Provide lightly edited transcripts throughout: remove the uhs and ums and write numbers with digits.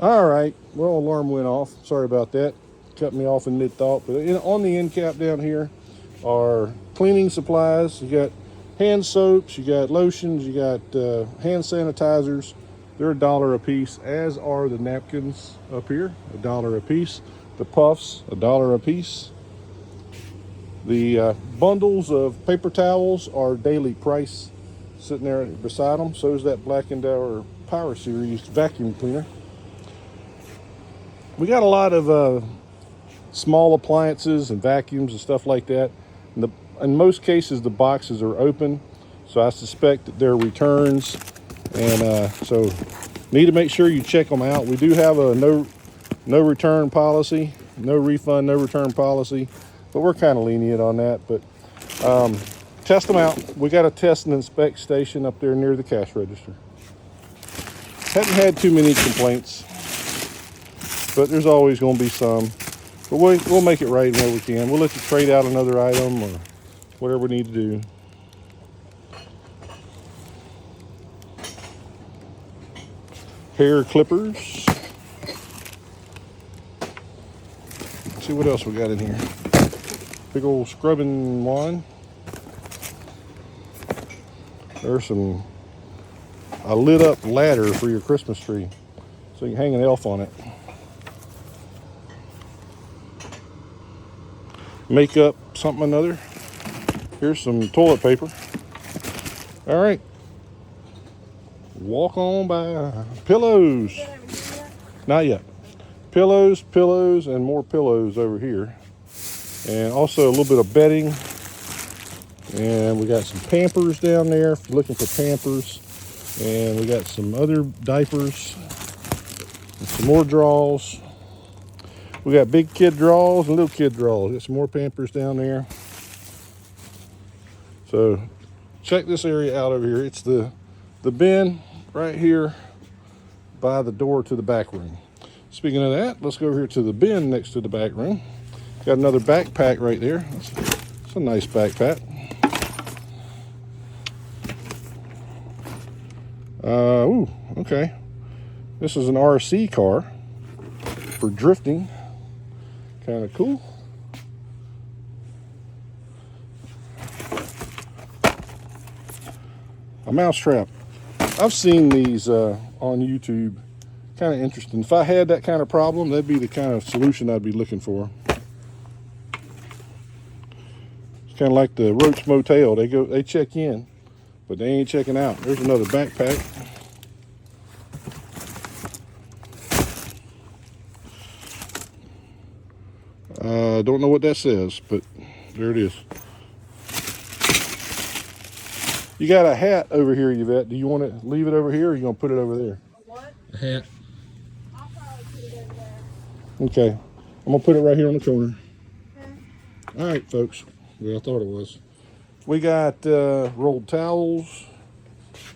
All right, well, alarm went off. Sorry about that. Cut me off in mid-thought. But on the end cap down here are cleaning supplies. You got hand soaps, you got lotions, you got hand sanitizers. They're $1 a piece, as are the napkins up here, $1 a piece. The puffs, $1 a piece. The bundles of paper towels are daily price, sitting there beside them. So is that Black & Decker Power Series vacuum cleaner. We got a lot of small appliances and vacuums and stuff like that. In most cases, the boxes are open, so I suspect that they're returns, and so need to make sure you check them out. We do have a no return policy, no refund, no return policy, but we're kind of lenient on that. But test them out. We got a test and inspect station up there near the cash register. Haven't had too many complaints, but there's always going to be some. But we'll make it right where we can. We'll let you trade out another item or whatever we need to do. Hair clippers. Let's see what else we got in here. Big old scrubbing wand. There's a lit up ladder for your Christmas tree, so you can hang an elf on it. Makeup, something or another. Here's some toilet paper. All right. Walk on by. Pillows. Not yet. Pillows, and more pillows over here. And also a little bit of bedding. And we got some Pampers down there, if you're looking for Pampers. And we got some other diapers. And some more drawers. We got big kid drawers and little kid drawers. Got some more Pampers down there. So check this area out over here. It's the bin right here by the door to the back room. Speaking of that, let's go over here to the bin next to the back room. Got another backpack right there. It's a nice backpack. Ooh, okay. This is an RC car for drifting. Kind of cool. A mousetrap. I've seen these on YouTube. Kind of interesting. If I had that kind of problem, that'd be the kind of solution I'd be looking for. It's kind of like the Roach Motel. They check in, but they ain't checking out. There's another backpack. Don't know what that says, but there it is. You got a hat over here, Yvette. Do you want to leave it over here, or are you going to put it over there? What? A hat. I'll probably put it over there. Okay. I'm going to put it right here on the corner. Okay. All right, folks. Well, I thought it was. We got rolled towels.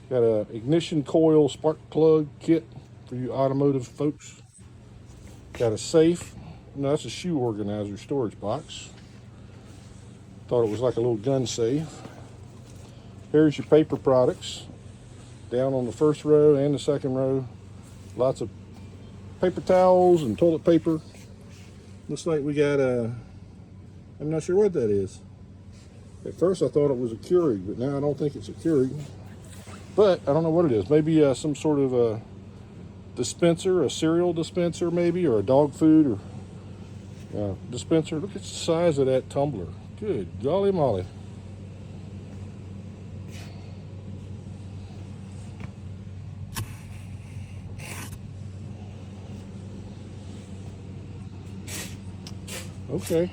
Got a ignition coil spark plug kit for you automotive folks. Got a safe. No, that's a shoe organizer storage box. Thought it was like a little gun safe. Here's your paper products. Down on the first row and the second row. Lots of paper towels and toilet paper. Looks like we got I'm not sure what that is. At first I thought it was a Keurig, but now I don't think it's a Keurig. But I don't know what it is. Maybe some sort of a dispenser, a cereal dispenser maybe, or a dog food or dispenser. Look at the size of that tumbler. Good golly molly. Okay.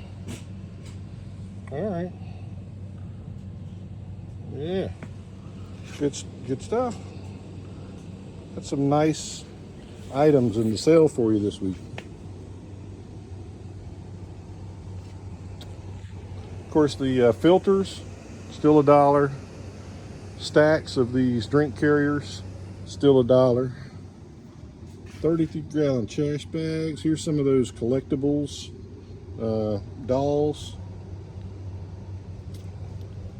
All right. Yeah. Good stuff. Got some nice items in the sale for you this week. Of course, the filters, still $1. Stacks of these drink carriers, still $1. 32-gallon trash bags. Here's some of those collectibles, dolls.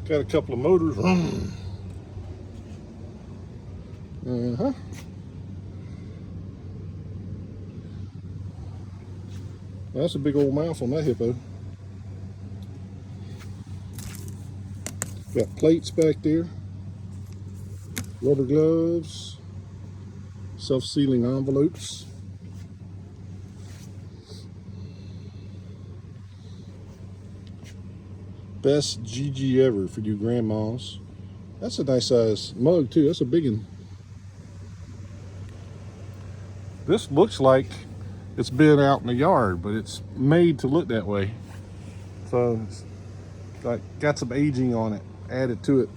Got a couple of motors. That's a big old mouth on that hippo. Got plates back there, rubber gloves, self-sealing envelopes. Best GG ever for you grandmas. That's a nice size mug too. That's a big one. This looks like it's been out in the yard, but it's made to look that way. So it's like got some aging on it added to it.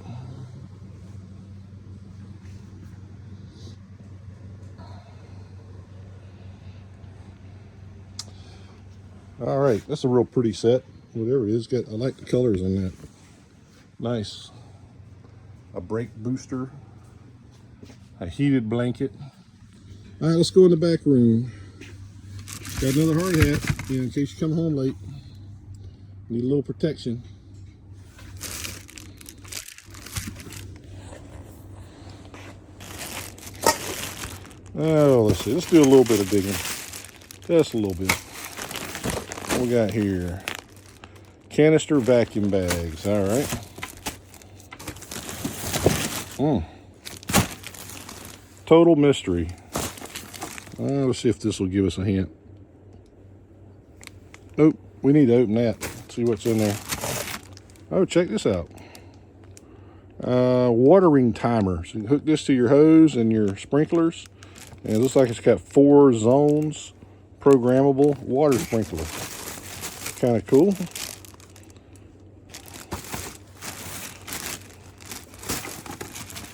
All right, that's a real pretty set. Whatever it is, I like the colors on that. Nice. A brake booster, a heated blanket. All right, let's go in the back room. Got another hard hat, in case you come home late. Need a little protection. Oh, let's see. Let's do a little bit of digging. Just a little bit. What we got here? Canister vacuum bags. All right. Total mystery. Let's see if this will give us a hint. Nope. We need to open that. See what's in there. Oh, check this out. Watering timer. So you can hook this to your hose and your sprinklers. And it looks like it's got 4 zones. Programmable water sprinkler. Kind of cool.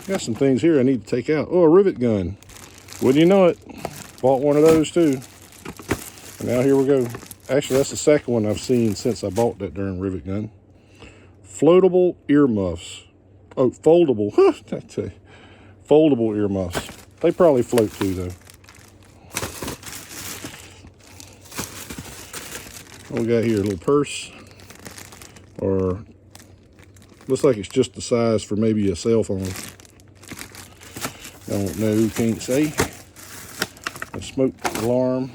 Got some things here I need to take out. Oh, a rivet gun. Wouldn't you know it? Bought one of those too. And now here we go. Actually, that's the second one I've seen since I bought that darn rivet gun. Floatable earmuffs. Oh, foldable. Foldable earmuffs. They probably float too, though. What we got here? A little purse. Or looks like it's just the size for maybe a cell phone. Don't know, can't say. A smoke alarm.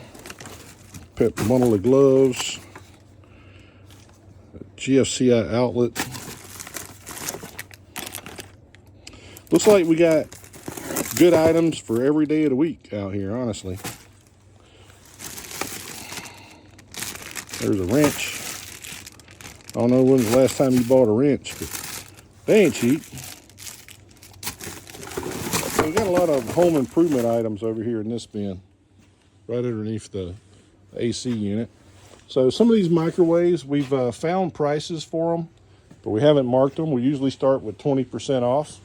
Bundle of gloves. A GFCI outlet. Looks like we got good items for every day of the week out here, honestly. There's a wrench. I don't know when's the last time you bought a wrench, but they ain't cheap. So we got a lot of home improvement items over here in this bin, right underneath the AC unit. So some of these microwaves, we've found prices for them, but we haven't marked them. We usually start with 20% off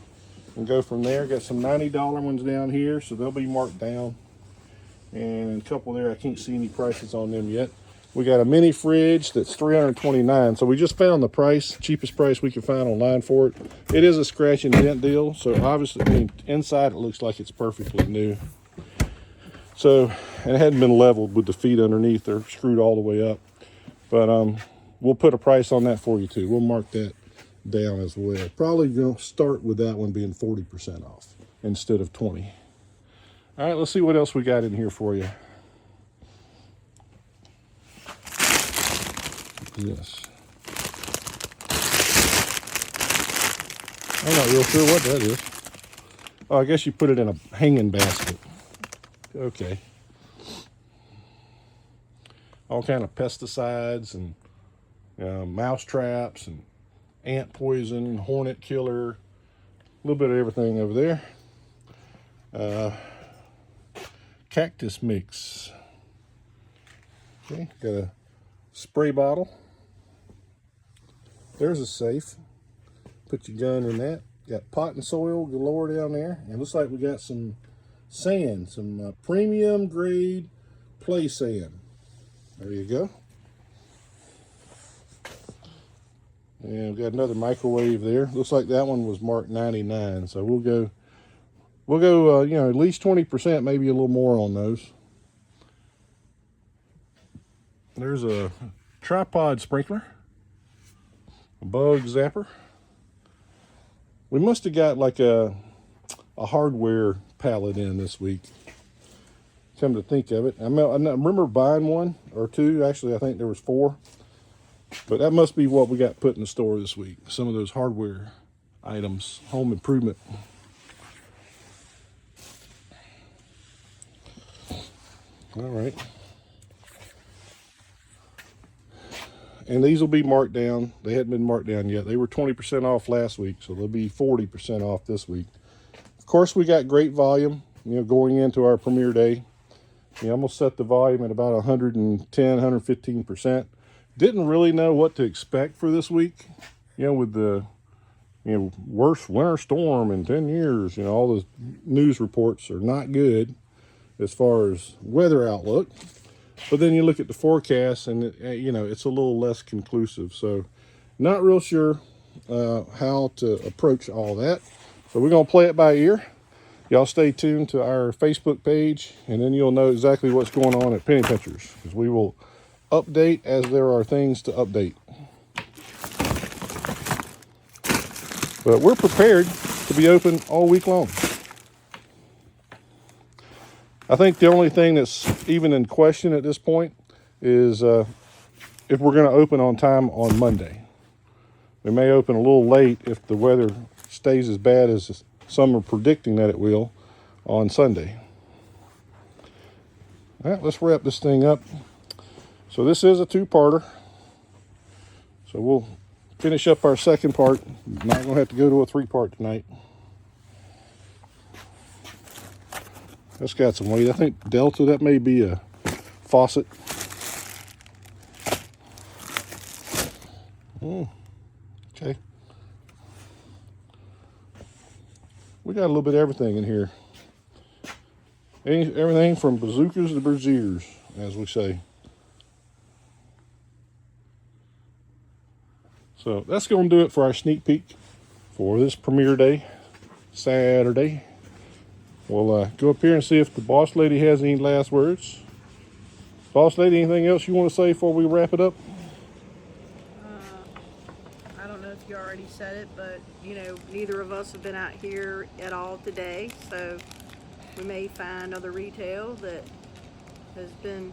and go from there. Got some $90 ones down here, so they'll be marked down. And a couple there, I can't see any prices on them yet. We got a mini fridge that's $329. So we just found the price, cheapest price we could find online for it. It is a scratch and dent deal. So obviously, I mean, inside it looks like it's perfectly new. So, and it hadn't been leveled with the feet underneath. They're screwed all the way up. But we'll put a price on that for you too. We'll mark that down as well. Probably going to start with that one being 40% off instead of 20. All right, let's see what else we got in here for you. Yes. I'm not real sure what that is. Oh, I guess you put it in a hanging basket. Okay. All kind of pesticides and mouse traps and ant poison, hornet killer, a little bit of everything over there. Cactus mix. Okay, got a spray bottle. There's a safe. Put your gun in that. Got pot and soil galore down there. And it looks like we got some sand, some premium grade play sand. There you go. And we've got another microwave there. Looks like that one was marked 99. So we'll go you know, at least 20%, maybe a little more on those. There's a tripod sprinkler, a bug zapper. We must have got like a hardware pallet in this week. come to think of it. I remember buying one or two. Actually, I think there was 4. But that must be what we got put in the store this week. Some of those hardware items, home improvement. All right. And these will be marked down. They hadn't been marked down yet. They were 20% off last week, so they'll be 40% off this week. Of course, we got great volume, going into our premiere day. I'm going to set the volume at about 110, 115%. Didn't really know what to expect for this week, with the, worst winter storm in 10 years. All the news reports are not good as far as weather outlook. But then you look at the forecast and, it's a little less conclusive. So not real sure how to approach all that. So we're going to play it by ear. Y'all stay tuned to our Facebook page, and then you'll know exactly what's going on at Penny Pinchers, because we will update as there are things to update. But we're prepared to be open all week long. I think the only thing that's even in question at this point is if we're going to open on time on Monday. We may open a little late if the weather stays as bad as some are predicting that it will on Sunday. All right, let's wrap this thing up. So this is a 2-parter. So we'll finish up our second part. Not going to have to go to a 3-part tonight. That's got some weight. I think Delta, that may be a faucet. Okay. We got a little bit of everything in here. Everything from bazookas to braziers, as we say. So that's going to do it for our sneak peek for this premiere day, Saturday. We'll go up here and see if the boss lady has any last words. Boss lady, anything else you want to say before we wrap it up? I don't know if you already said it, but neither of us have been out here at all today, so we may find other retail that has been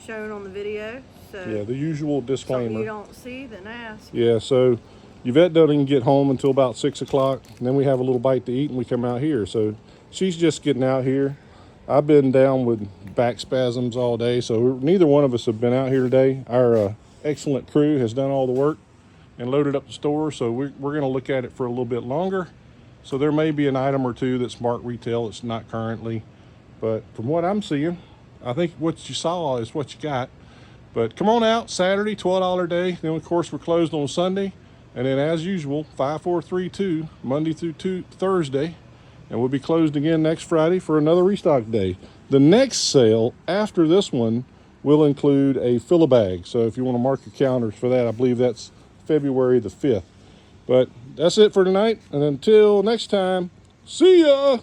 shown on the video. So Yeah, the usual disclaimer. Something you don't see, then ask. Yeah, so Yvette doesn't get home until about 6 o'clock, and then we have a little bite to eat and we come out here. So she's just getting out here. I've been down with back spasms all day, so neither one of us have been out here today. Our excellent crew has done all the work and loaded up the store, so we're going to look at it for a little bit longer. So there may be an item or two that's marked retail that's not currently, but from what I'm seeing, I think what you saw is what you got. But come on out, Saturday, $12 day. Then, of course, we're closed on Sunday. And then, as usual, 5-4-3-2, Monday through Thursday. And we'll be closed again next Friday for another restock day. The next sale after this one will include a fill-a-bag. So if you want to mark your calendars for that, I believe that's February the 5th. But that's it for tonight. And until next time, see ya!